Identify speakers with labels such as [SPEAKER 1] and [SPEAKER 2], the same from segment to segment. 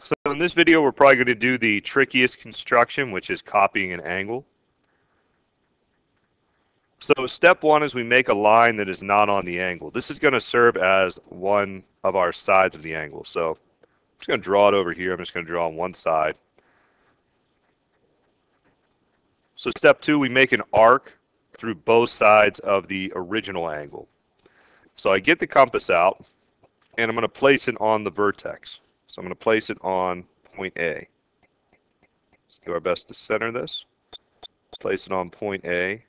[SPEAKER 1] So in this video, we're probably going to do the trickiest construction, which is copying an angle. So step one is we make a line that is not on the angle. This is going to serve as one of our sides of the angle. So I'm just going to draw it over here. I'm just going to draw on one side. So step two, we make an arc through both sides of the original angle. So I get the compass out, and I'm going to place it on the vertex. So I'm going to place it on point A. Let's do our best to center this. Place it on point A.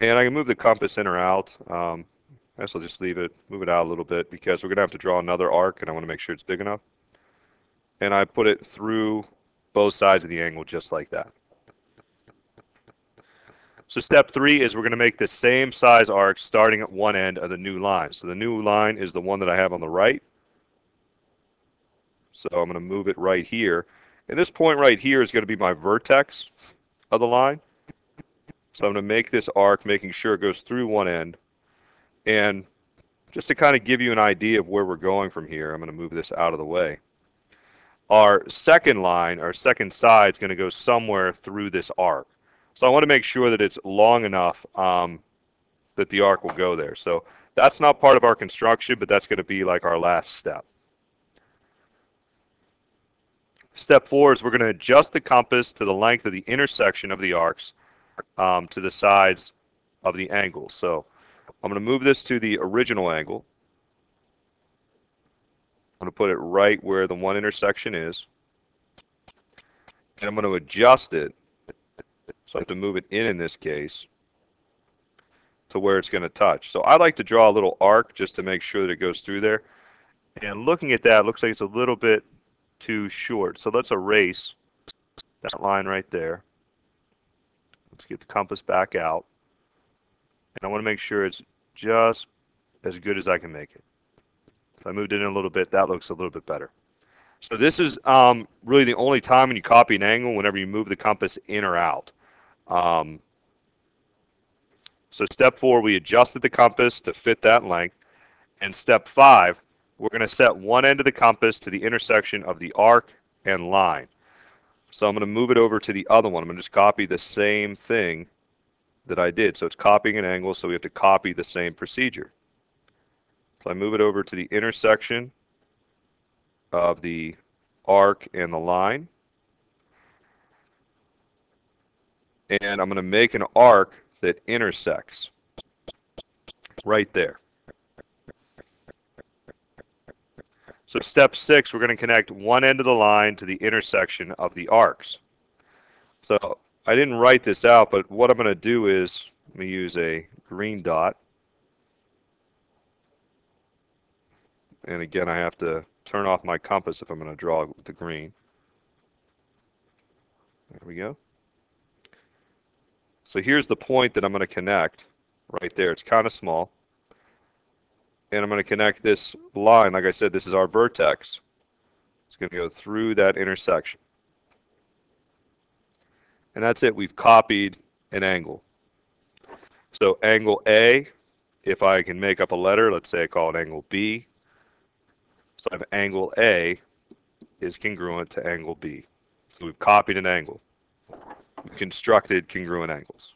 [SPEAKER 1] And I can move the compass in or out. I guess I'll just leave it, move it out a little bit because we're going to have to draw another arc, and I want to make sure it's big enough. And I put it through both sides of the angle just like that. So step three is we're going to make the same size arc starting at one end of the new line. So the new line is the one that I have on the right. So I'm going to move it right here. And this point right here is going to be my vertex of the line. So I'm going to make this arc, making sure it goes through one end. And just to kind of give you an idea of where we're going from here, I'm going to move this out of the way. Our second line, our second side is going to go somewhere through this arc. So I want to make sure that it's long enough that the arc will go there. So that's not part of our construction, but that's going to be like our last step. Step four is we're going to adjust the compass to the length of the intersection of the arcs to the sides of the angle. So I'm going to move this to the original angle. I'm going to put it right where the one intersection is. And I'm going to adjust it. So I have to move it in this case to where it's going to touch. So I like to draw a little arc just to make sure that it goes through there. And looking at that, it looks like it's a little bit too short. So let's erase that line right there. Let's get the compass back out. And I want to make sure it's just as good as I can make it. If I moved it in a little bit, that looks a little bit better. So this is really the only time when you copy an angle, whenever you move the compass in or out. So step four, we adjusted the compass to fit that length. And step five, we're going to set one end of the compass to the intersection of the arc and line. So I'm going to move it over to the other one. I'm going to just copy the same thing that I did. So it's copying an angle, so we have to copy the same procedure. So I move it over to the intersection of the arc and the line. And I'm going to make an arc that intersects right there. So step six, we're going to connect one end of the line to the intersection of the arcs. So I didn't write this out, but what I'm going to do is let me use a green dot. And again, I have to turn off my compass if I'm going to draw with the green. There we go. So here's the point that I'm going to connect right there. It's kind of small. And I'm going to connect this line. Like I said, this is our vertex. It's going to go through that intersection. And that's it. We've copied an angle. So angle A, if I can make up a letter, let's say I call it angle B. So I have angle A is congruent to angle B. So we've copied an angle. We've constructed congruent angles.